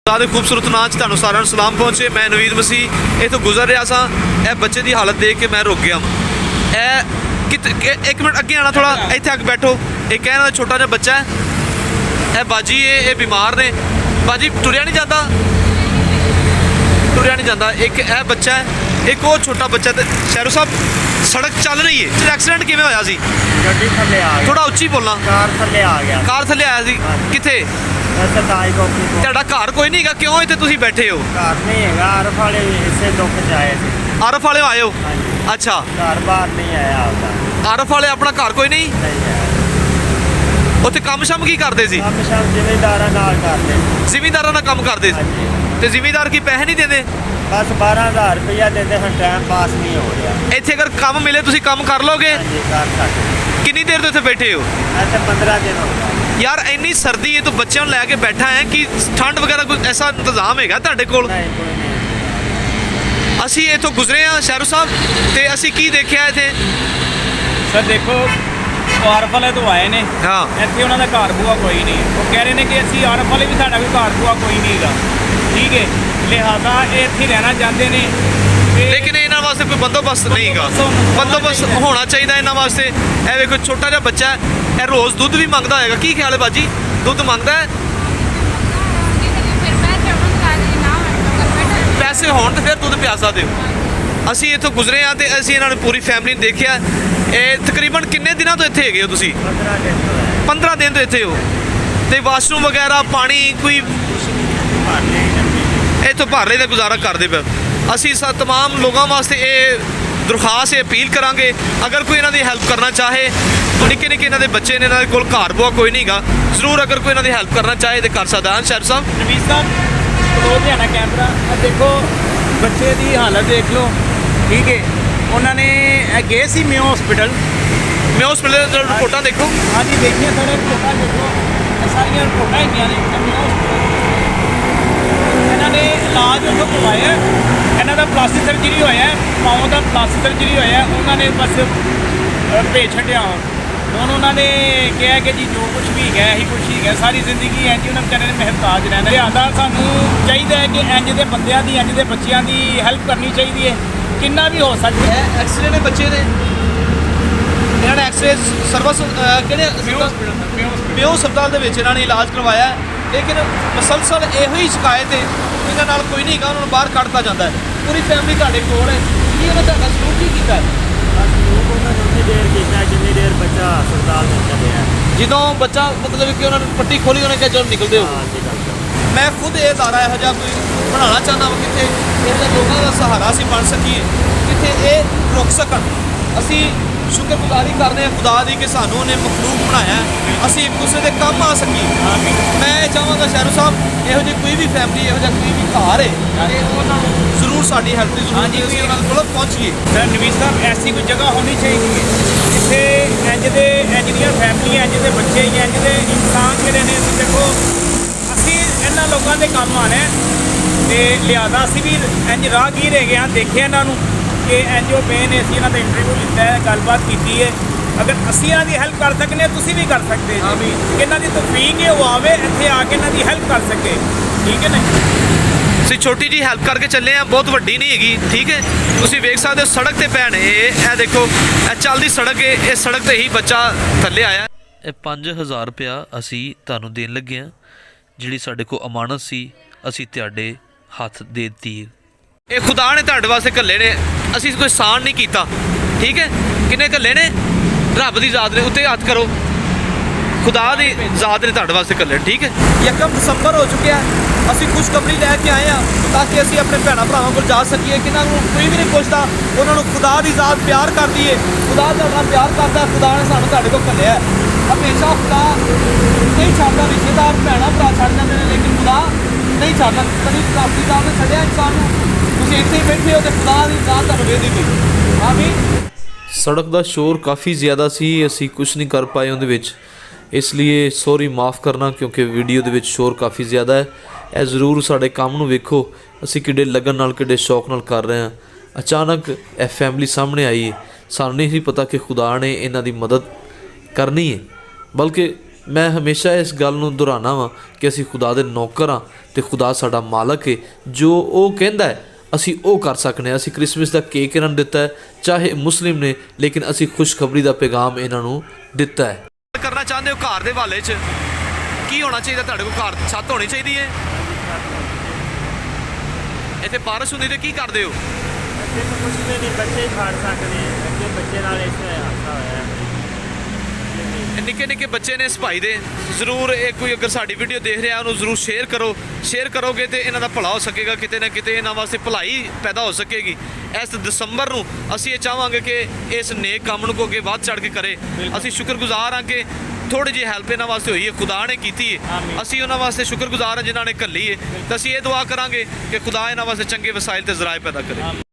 खुदा दे खूबसूरत नाम च तुहानूं सारिਆਂ ਨੂੰ सलाम पहुंचे। मैं नवीद मसीह इत्थों गुजर रहा सा। ਇਹ ਬੱਚੇ ਦੀ ਹਾਲਤ देख के मैं रुक गया। एक मिनट अगे आना, थोड़ा इत्थे अग बैठो। एक कहना छोटा जिहा बच्चा है, ਇਹ बाजी ये बीमार ने। बाजी टुरिया नहीं जाता, टुरिया नहीं जाता। एक ਇਹ ਬੱਚਾ है, एक वो छोटा बच्चा। तो शहरों साहब सड़क चल रही है, एक्सीडेंट किवें होया सी? ਗੱਡੀ ਥੱਲੇ ਆ ਗਿਆ, थोड़ा उच्ची बोलना। ਕਾਰ ਥੱਲੇ ਆ ਗਿਆ। कार थल्ले आया सी? कित्थे? ਸਰਦਾਈ ਕੋਪੀ ਤੋਂ। ਤੁਹਾਡਾ ਘਰ ਕੋਈ ਨਹੀਂ ਹੈਗਾ, ਕਿਉਂ ਇੱਥੇ ਤੁਸੀਂ ਬੈਠੇ ਹੋ? ਘਰ ਨਹੀਂ ਹੈਗਾ, ਆਰਫ ਵਾਲੇ ਇਸੇ ਦੁੱਖ ਚ ਆਏ ਸੀ। ਆਰਫ ਵਾਲੇ ਆਏ ਹੋ? ਹਾਂਜੀ, ਅੱਛਾ, ਘਰ ਬਾਹਰ ਨਹੀਂ ਆਇਆ ਆਪਦਾ। ਆਰਫ ਵਾਲੇ ਆਪਣਾ ਘਰ ਕੋਈ ਨਹੀਂ? ਨਹੀਂ ਹੈ। ਉੱਥੇ ਕੰਮ ਸ਼ਮ ਕੀ ਕਰਦੇ ਸੀ? ਕੰਮ ਸ਼ਾਮ ਜ਼ਿਮੀਂਦਾਰਾਂ ਨਾਲ ਕਰਦੇ। ਜ਼ਿਮੀਂਦਾਰਾਂ ਨਾਲ ਕੰਮ ਕਰਦੇ ਸੀ? ਹਾਂਜੀ, ਤੇ ਜ਼ਿਮੀਂਦਾਰ ਕੀ ਪੈਸੇ ਨਹੀਂ ਦਿੰਦੇ? ਬਸ 12,000 ਰੁਪਇਆ ਦਿੰਦੇ ਹਨ, ਟਾਈਮ ਪਾਸ ਨਹੀਂ ਹੋ ਰਿਹਾ। ਇੱਥੇ ਅਗਰ ਕੰਮ ਮਿਲੇ ਤੁਸੀਂ ਕੰਮ ਕਰ ਲੋਗੇ? ਹਾਂਜੀ, ਕਰ ਸਕਦੇ। ਕਿੰਨੀ ਦੇਰ ਤੋਂ ਇੱਥੇ ਬੈਠੇ ਹੋ? ਇੱਥੇ 15 ਦਿਨ ਹੋ ਗਏ। ਯਾਰ ਇੰਨੀ ਸਰਦੀ ਹੈ, ਤੂੰ ਬੱਚਿਆਂ ਨੂੰ ਲੈ ਕੇ ਬੈਠਾ ਹੈ ਕਿ ਠੰਡ ਵਗੈਰਾ ਕੋਈ ਐਸਾ ਇੰਤਜ਼ਾਮ ਹੈਗਾ ਤੁਹਾਡੇ ਕੋਲ? ਨਹੀਂ, ਕੋਈ ਨਹੀਂ। ਅਸੀਂ ਇੱਥੋਂ ਗੁਜ਼ਰੇ ਹਾਂ ਸ਼ਹਿਰੋ ਸਾਹਿਬ, ਤੇ ਅਸੀਂ ਕੀ ਦੇਖਿਆ ਇੱਥੇ? ਸਰ ਦੇਖੋ, ਉਹ ਆਰਫ ਵਾਲੇ ਤੋਂ ਆਏ ਨੇ। ਹਾਂ, ਇੱਥੇ ਉਹਨਾਂ ਦਾ ਘਰ ਬੂਆ ਕੋਈ ਨਹੀਂ। ਉਹ ਕਹਿ ਰਹੇ ਨੇ ਕਿ ਅਸੀਂ ਆਰਫ ਵਾਲੇ ਵੀ, ਸਾਡਾ ਵੀ ਘਰ ਬੂਆ ਕੋਈ ਨਹੀਂ ਹੈਗਾ, ਠੀਕ ਹੈ। ਲਿਹਾਜ਼ਾ ਇਹ ਇੱਥੇ ਰਹਿਣਾ ਚਾਹੁੰਦੇ ਨੇ। ਤੇ ਲੇਕਿਨ ਇਹਨਾਂ ਵਾਸਤੇ ਕੋਈ ਬੰਦੋਬਸਤ ਨਹੀਂ ਹੈਗਾ। ਬੰਦੋਬਸਤ ਹੋਣਾ ਚਾਹੀਦਾ ਇਹਨਾਂ ਵਾਸਤੇ। ਇਹ ਵੇਖੋ ਛੋਟਾ ਜਿਹਾ ਬੱਚਾ ਹੈ, ਇਹ ਰੋਜ਼ ਦੁੱਧ ਵੀ ਮੰਗਦਾ ਹੋਏਗਾ। ਕੀ ਖਿਆਲ ਹੈ ਬਾਜੀ, ਦੁੱਧ ਮੰਗਦਾ ਹੈ? ਪੈਸੇ ਹੋਣ ਤੇ ਫਿਰ ਦੁੱਧ ਪਿਆ ਸਕਦੇ ਹੋ। ਅਸੀਂ ਇੱਥੋਂ ਗੁਜ਼ਰੇ ਹਾਂ ਤੇ ਅਸੀਂ ਇਹਨਾਂ ਨੂੰ ਪੂਰੀ ਫੈਮਿਲੀ ਨੂੰ ਦੇਖਿਆ। ਇਹ ਤਕਰੀਬਨ ਕਿੰਨੇ ਦਿਨਾਂ ਤੋਂ ਇੱਥੇ ਹੈਗੇ ਹੋ ਤੁਸੀਂ? 15 ਦਿਨ ਤੋਂ ਹੈ। 15 ਦਿਨ ਤੋਂ ਇੱਥੇ ਹੋ। ਤੇ ਵਾਸ਼ਰੂਮ ਵਗੈਰਾ, ਪਾਣੀ ਕੋਈ ਭਰ ਲਈ ਜਾਂਦੀ। ਇੱਥੋਂ ਭਰ ਰਹੇ ਦਾ ਗੁਜ਼ਾਰਾ ਕਰਦੇ ਪਏ। ਅਸੀਂ ਤਮਾਮ ਲੋਕਾਂ ਵਾਸਤੇ ਇਹ ਦਰਖਾਸਤ ਅਪੀਲ ਕਰਾਂਗੇ, ਅਗਰ ਕੋਈ ਇਹਨਾਂ ਦੀ ਹੈਲਪ ਕਰਨਾ ਚਾਹੇ। ਨਿੱਕੇ ਨਿੱਕੇ ਇਹਨਾਂ ਦੇ ਬੱਚੇ ਨੇ, ਇਹਨਾਂ ਦੇ ਕੋਲ ਘਰ ਬੁਆ ਕੋਈ ਨਹੀਂ ਗਾ। ਜ਼ਰੂਰ ਅਗਰ ਕੋਈ ਇਹਨਾਂ ਦੀ ਹੈਲਪ ਕਰਨਾ ਚਾਹੇ ਤੇ ਕਰ ਸਕਦਾ ਹੈ। ਸ਼ਹਿਰ ਸਾਹਿਬ, ਨਵੀਦ ਸਾਹਿਬ ਕੋਲ ਲਿਆਣਾ ਕੈਮਰਾ। ਇਹ ਦੇਖੋ ਬੱਚੇ ਦੀ ਹਾਲਤ ਦੇਖ ਲਓ, ਠੀਕ ਹੈ। ਉਹਨਾਂ ਨੇ ਗਏ ਸੀ ਮਿਓ ਹਸਪੀਟਲ। ਮੈਂ ਹਸਪੀਟਲ ਦੀਆਂ ਰਿਪੋਰਟਾਂ ਦੇਖੋ। ਹਾਂਜੀ, ਦੇਖੀਆਂ ਸਾਰੇ ਰਿਪੋਰਟਾਂ ਦੇਖੋ, ਇਹ ਸਾਰੀਆਂ ਰਿਪੋਰਟਾਂ ਹੈਗੀਆਂ ਨੇ ਮਿਓ ਹਸਪੀਟਲ। ਇਹਨਾਂ ਨੇ ਇਲਾਜ ਉੱਥੋਂ ਕਰਵਾਇਆ। ਇਹਨਾਂ ਦਾ ਪਲਾਸਟਿਕ ਸਰਜਰੀ ਹੋਇਆ, ਪਾਉਂ ਦਾ ਪਲਾਸਟਿਕ ਸਰਜਰੀ ਹੋਇਆ। ਉਹਨਾਂ ਨੇ ਬਸ ਭੇਜ ਛੱਡਿਆ। ਹੁਣ ਉਹਨਾਂ ਨੇ ਕਿਹਾ ਕਿ ਜੀ ਜੋ ਕੁਛ ਵੀ ਹੈਗਾ, ਇਹੀ ਕੁਛ ਹੀ ਹੈਗਾ। ਸਾਰੀ ਜ਼ਿੰਦਗੀ ਇੰਝ ਉਹਨਾਂ ਵਿਚਾਰੇ ਨੇ ਮਹਿਤਾਜ ਰਹਿਣਾ। ਲਿਹਾਜ਼ਾ ਸਾਨੂੰ ਚਾਹੀਦਾ ਹੈ ਕਿ ਇੰਝ ਦੇ ਬੰਦਿਆਂ ਦੀ, ਇੰਝ ਦੇ ਬੱਚਿਆਂ ਦੀ ਹੈਲਪ ਕਰਨੀ ਚਾਹੀਦੀ ਹੈ, ਕਿੰਨਾ ਵੀ ਹੋ ਸਕਦਾ ਹੈ। ਇਹ ਐਕਸਰੇ ਨੇ ਬੱਚੇ ਦੇ, ਇਹਨਾਂ ਨੇ ਐਕਸਰੇ ਸਰਵਿਸ ਕਿਹੜੇ ਮਿਓ ਹਸਪਤਾਲ ਦੇ ਵਿੱਚ ਇਹਨਾਂ ਨੇ ਇਲਾਜ ਕਰਵਾਇਆ। ਲੇਕਿਨ ਮਸਲਸਲ ਇਹੋ ਹੀ ਸ਼ਿਕਾਇਤ ਹੈ, ਇਹਨਾਂ ਨਾਲ ਕੋਈ ਨਹੀਂ ਹੈਗਾ, ਉਹਨਾਂ ਨੂੰ ਬਾਹਰ ਕੱਢਤਾ ਜਾਂਦਾ ਹੈ। ਪੂਰੀ ਫੈਮਿਲੀ ਤੁਹਾਡੇ ਕੋਲ ਹੈ। ਕੀ ਉਹਨਾਂ ਤੁਹਾਡਾ ਸਲੂਕ ਕੀ ਕੀਤਾ? ਬਸ ਲੋਕ ਉਹਨਾਂ ਨੂੰ ਉਨੀ ਦੇਰ ਕੀਤਾ ਜਿੰਨੀ ਦੇਰ ਬੱਚਾ ਹਸਪਤਾਲ ਵਿੱਚ ਚੱਲਿਆ। ਜਦੋਂ ਬੱਚਾ ਮਤਲਬ ਕਿ ਉਹਨਾਂ ਨੂੰ ਪੱਟੀ ਖੋਲੀ, ਉਹਨੇ ਕਿਹਾ ਚਲੋ ਨਿਕਲਦੇ ਹੋ। ਹਾਂ ਜੀ, ਗੱਲ ਮੈਂ ਖੁਦ ਇਹ ਅਦਾਰਾ ਇਹੋ ਜਿਹਾ ਕੋਈ ਬਣਾਉਣਾ ਚਾਹੁੰਦਾ ਹਾਂ, ਕਿੱਥੇ ਇਹੋ ਜਿਹੇ ਲੋਕਾਂ ਦਾ ਸਹਾਰਾ ਅਸੀਂ ਬਣ ਸਕੀਏ, ਜਿੱਥੇ ਇਹ ਰੁਕ ਸਕਣ। ਅਸੀਂ ਸ਼ੁਕਰਗੁਜ਼ਾਰੀ ਕਰਦੇ ਹਾਂ ਖੁਦਾ ਦੀ ਕਿ ਸਾਨੂੰ ਉਹਨੇ ਮਖਲੂਕ ਬਣਾਇਆ, ਅਸੀਂ ਇੱਕ ਦੂਸਰੇ ਦੇ ਕੰਮ ਆ ਸਕੀਏ। ਮੈਂ ਇਹ ਚਾਹਾਂਗਾ ਸ਼ਹਿਰੋ ਸਾਹਿਬ, ਇਹੋ ਜਿਹੀ ਕੋਈ ਵੀ ਫੈਮਿਲੀ, ਇਹੋ ਜਿਹਾ ਕੋਈ ਵੀ ਘਰ ਹੈ, ਤੇ ਉਹਨਾਂ ਨੂੰ ਜ਼ਰੂਰ ਸਾਡੀ ਹੈਲਪ ਦੀ ਜ਼ਰੂਰਤ ਹੈ। ਅਸੀਂ ਉਹਨਾਂ ਕੋਲ ਪਹੁੰਚੀਏ। ਸਰ ਨਵੀਦ ਸਾਹਿਬ, ਐਸੀ ਕੋਈ ਜਗ੍ਹਾ ਹੋਣੀ ਚਾਹੀਦੀ ਹੈ ਜਿੱਥੇ ਇੰਝ ਦੀਆਂ ਫੈਮਲੀਆਂ, ਇੰਝ ਦੇ ਬੱਚੇ, ਇੰਝ ਦੇ ਇਨਸਾਨ ਜਿਹੜੇ ਨੇ। ਤੁਸੀਂ ਦੇਖੋ, ਅਸੀਂ ਇਹਨਾਂ ਲੋਕਾਂ ਦੇ ਕੰਮ ਆਉਣਾ ਤੇ ਲਿਹਾਜ਼ਾ ਅਸੀਂ ਵੀ ਇੰਝ ਰਾਹਗੀਰ ਹੈਗੇ ਹਾਂ। ਦੇਖਿਆ ਇਹਨਾਂ ਨੂੰ ਕਿ ਇੰਝ ਉਹ ਪਏ ਨੇ, ਅਸੀਂ ਇਹਨਾਂ ਦਾ ਇੰਟਰਵਿਊ ਲਿੱਤਾ ਹੈ, ਗੱਲਬਾਤ ਕੀਤੀ ਹੈ। ਅਗਰ ਅਸੀਂ ਇਹਨਾਂ ਦੀ ਹੈਲਪ ਕਰ ਸਕਦੇ ਹਾਂ, ਤੁਸੀਂ ਵੀ ਕਰ ਸਕਦੇ ਹੋ। ਇਹਨਾਂ ਦੀ ਤੌਫੀਕ ਹੈ ਉਹ ਆਵੇ ਇੱਥੇ ਆ ਕੇ ਇਹਨਾਂ ਦੀ ਹੈਲਪ ਕਰ ਸਕੇ, ਠੀਕ ਹੈ ਨਾ। ਅਸੀਂ ਛੋਟੀ ਜੀ ਹੈਲਪ ਕਰਕੇ ਚੱਲੇ ਆ, ਬਹੁਤ ਵੱਡੀ ਨਹੀਂ ਹੈਗੀ, ਠੀਕ ਹੈ। ਤੁਸੀਂ ਵੇਖ ਸਕਦੇ ਹੋ ਸੜਕ ਤੇ ਪੈਣ, ਇਹ ਦੇਖੋ, ਇਹ ਚੱਲਦੀ ਸੜਕ ਹੈ। ਇਹ ਸੜਕ ਤੇ ਹੀ ਬੱਚਾ ਥੱਲੇ ਆਇਆ। ਇਹ 5000 ਰੁਪਇਆ ਅਸੀਂ ਤੁਹਾਨੂੰ ਦੇਣ ਲੱਗੇ ਹਾਂ, ਜਿਹੜੀ ਸਾਡੇ ਕੋਲ ਅਮਾਨਤ ਸੀ, ਅਸੀਂ ਤੁਹਾਡੇ ਹੱਥ ਦੇ ਦਿੱਤੀ। ਇਹ ਖੁਦਾ ਨੇ ਤੁਹਾਡੇ ਵਾਸਤੇ ਘੱਲੇ ਨੇ, ਅਸੀਂ ਕੋਈ ਸਾਨ ਨਹੀਂ ਕੀਤਾ, ਠੀਕ ਹੈ। ਕਿੰਨੇ ਘੱਲੇ ਨੇ? ਰੱਬ ਦੀ ਜ਼ਾਤ ਨੇ। ਉੱਤੇ ਹੱਥ ਕਰੋ, ਖੁਦਾ ਦੀ ਜ਼ਾਤ ਨੇ ਤੁਹਾਡੇ ਵਾਸਤੇ ਘੱਲੇ, ਠੀਕ ਹੈ। 1 ਦਸੰਬਰ ਹੋ ਚੁੱਕਿਆ, ਅਸੀਂ ਖੁਸ਼ਖਬਰੀ ਲੈ ਕੇ ਆਏ ਹਾਂ ਤਾਂ ਕਿ ਅਸੀਂ ਆਪਣੇ ਭੈਣਾਂ ਭਰਾਵਾਂ ਕੋਲ ਜਾ ਸਕੀਏ ਕਿ ਇਹਨਾਂ ਨੂੰ ਕੋਈ ਵੀ ਨਹੀਂ ਪੁੱਛਦਾ, ਉਹਨਾਂ ਨੂੰ ਖੁਦਾ ਦੀ ਜ਼ਾਤ ਪਿਆਰ ਕਰਦੀ ਹੈ। ਖੁਦਾ ਤੁਹਾਡਾ ਪਿਆਰ ਕਰਦਾ, ਖੁਦਾ ਨੇ ਸਾਨੂੰ ਤੁਹਾਡੇ ਕੋਲ ਘੱਲਿਆ। ਹਮੇਸ਼ਾ ਖੁਦਾ ਨਹੀਂ ਛੱਡਦਾ, ਰਿਸ਼ਤੇਦਾਰ ਭੈਣਾਂ ਭਰਾ ਛੱਡ ਜਾਂਦੇ ਨੇ, ਲੇਕਿਨ ਖੁਦਾ ਨਹੀਂ ਛੱਡਦਾ। ਕਦੀ ਰੱਬ ਦੀ ਜ਼ਾਤ ਨੇ ਛੱਡਿਆ ਇਨਸਾਨ ਨੂੰ? ਤੁਸੀਂ ਇੱਥੇ ਹੀ ਬੈਠੇ ਹੋ ਤੇ ਖੁਦਾ ਦੀ ਜ਼ਾਤ ਤੁਹਾਨੂੰ ਵੇਖਦੀ ਪਈ। ਆਮੀਨ। ਸੜਕ ਦਾ ਸ਼ੋਰ ਕਾफ़ी ज़्यादा ਸੀ, ਅਸੀਂ ਕੁਝ ਨਹੀਂ ਕਰ ਪਾਏ ਉਹਦੇ ਵਿੱਚ, ਇਸ ਲਈ ਸੌਰੀ ਮਾफ़ ਕਰਨਾ, ਕਿਉਂਕਿ ਵੀਡੀਓ ਦੇ ਵਿੱਚ ਸ਼ੋਰ ਕਾफ़ी ज़्यादा ਹੈ। ਇਹ ਜ਼ਰੂਰ ਸਾਡੇ ਕੰਮ ਨੂੰ ਵੇਖੋ, ਅਸੀਂ ਕਿੱਡੇ ਲਗਨ ਨਾਲ, ਕਿੱਡੇ ਸ਼ੌਕ ਨਾਲ ਕਰ ਰਹੇ ਹਾਂ। ਅਚਾਨਕ ਇਹ ਫੈਮਿਲੀ ਸਾਹਮਣੇ ਆਈ ਹੈ, ਸਾਨੂੰ ਨਹੀਂ ਸੀ ਪਤਾ ਕਿ ਖੁਦਾ ਨੇ ਇਹਨਾਂ ਦੀ ਮਦਦ ਕਰਨੀ ਹੈ, ਬਲਕਿ ਮੈਂ ਹਮੇਸ਼ਾ ਇਸ ਗੱਲ ਨੂੰ ਦੁਹਰਾਉਣਾ ਵਾਂ ਕਿ ਅਸੀਂ ਖੁਦਾ ਦੇ ਨੌਕਰ ਹਾਂ ਤੇ ਖੁਦਾ ਸਾਡਾ ਮਾਲਕ ਹੈ। ਜੋ ਉਹ ਕਹਿੰਦਾ ਹੈ ਅਸੀਂ ਉਹ ਕਰ ਸਕਨੇ ਹਾਂ। ਅਸੀਂ ਕ੍ਰਿਸਮਸ ਦਾ ਕੇਕ ਇਹਨਾਂ ਨੂੰ ਦਿੱਤਾ ਹੈ, ਚਾਹੇ ਮੁਸਲਿਮ ਨੇ, ਲੇਕਿਨ ਅਸੀਂ ਖੁਸ਼ਖਬਰੀ ਦਾ ਪੈਗਾਮ ਇਹਨਾਂ ਨੂੰ ਦਿੱਤਾ ਹੈ। ਕਰਨਾ ਚਾਹੁੰਦੇ ਹੋ ਘਰ ਦੇ ਹਵਾਲੇ 'ਚ ਕੀ ਹੋਣਾ ਚਾਹੀਦਾ? ਤੁਹਾਡੇ ਕੋਲ ਘਰ ਛੱਤ ਹੋਣੀ ਚਾਹੀਦੀ ਹੈ। ਇੱਥੇ ਬਾਰਿਸ਼ ਹੁੰਦੀ ਤੇ ਕੀ ਕਰਦੇ ਹੋ? ਬੱਚੇ ਤਾਂ ਕੁਛ ਵੀ ਨਹੀਂ, ਬੱਚੇ ਹੀ ਫਾੜ ਸਕਦੇ ਆ। ਅੱਗੇ ਬੱਚੇ ਨਾਲ ਇਸ ਤਰ੍ਹਾਂ ਹਾਦਸਾ ਹੋਇਆ ਹੈ। ਇਹ ਨਿੱਕੇ ਨਿੱਕੇ ਬੱਚੇ ਨੇ ਇਸ ਭਾਈ ਦੇ। ਜ਼ਰੂਰ ਇਹ ਕੋਈ ਅਗਰ ਸਾਡੀ ਵੀਡੀਓ ਦੇਖ ਰਿਹਾ ਉਹਨੂੰ ਜ਼ਰੂਰ ਸ਼ੇਅਰ ਕਰੋ। ਸ਼ੇਅਰ ਕਰੋਗੇ ਤੇ ਇਹਨਾਂ ਦਾ ਭਲਾ ਹੋ ਸਕੇਗਾ, ਕਿਤੇ ਨਾ ਕਿਤੇ ਇਹਨਾਂ ਵਾਸਤੇ ਭਲਾਈ ਪੈਦਾ ਹੋ ਸਕੇਗੀ। ਇਸ ਦਸੰਬਰ ਨੂੰ ਅਸੀਂ ਇਹ ਚਾਹਾਂਗੇ ਕਿ ਇਸ ਨੇਕ ਕੰਮ ਨੂੰ ਅੱਗੇ ਵੱਧ ਚੜ੍ਹ ਕੇ ਕਰੇ। ਅਸੀਂ ਸ਼ੁਕਰਗੁਜ਼ਾਰ ਹਾਂ ਕਿ ਥੋੜੀ ਜਿਹੀ ਹੈਲਪ ਇਹਨਾਂ ਵਾਸਤੇ ਹੋਈ ਹੈ, ਖੁਦਾ ਨੇ ਕੀਤੀ ਹੈ। ਅਸੀਂ ਉਹਨਾਂ ਵਾਸਤੇ ਸ਼ੁਕਰਗੁਜ਼ਾਰ ਹਾਂ ਜਿਨ੍ਹਾਂ ਨੇ ਘੱਲੀ ਹੈ। ਤਾਂ ਅਸੀਂ ਇਹ ਦੁਆ ਕਰਾਂਗੇ ਕਿ ਖੁਦਾ ਇਹਨਾਂ ਵਾਸਤੇ ਚੰਗੇ ਵਸਾਇਲ ਤੇ ਜ਼ਰਾਏ ਪੈਦਾ ਕਰੇ।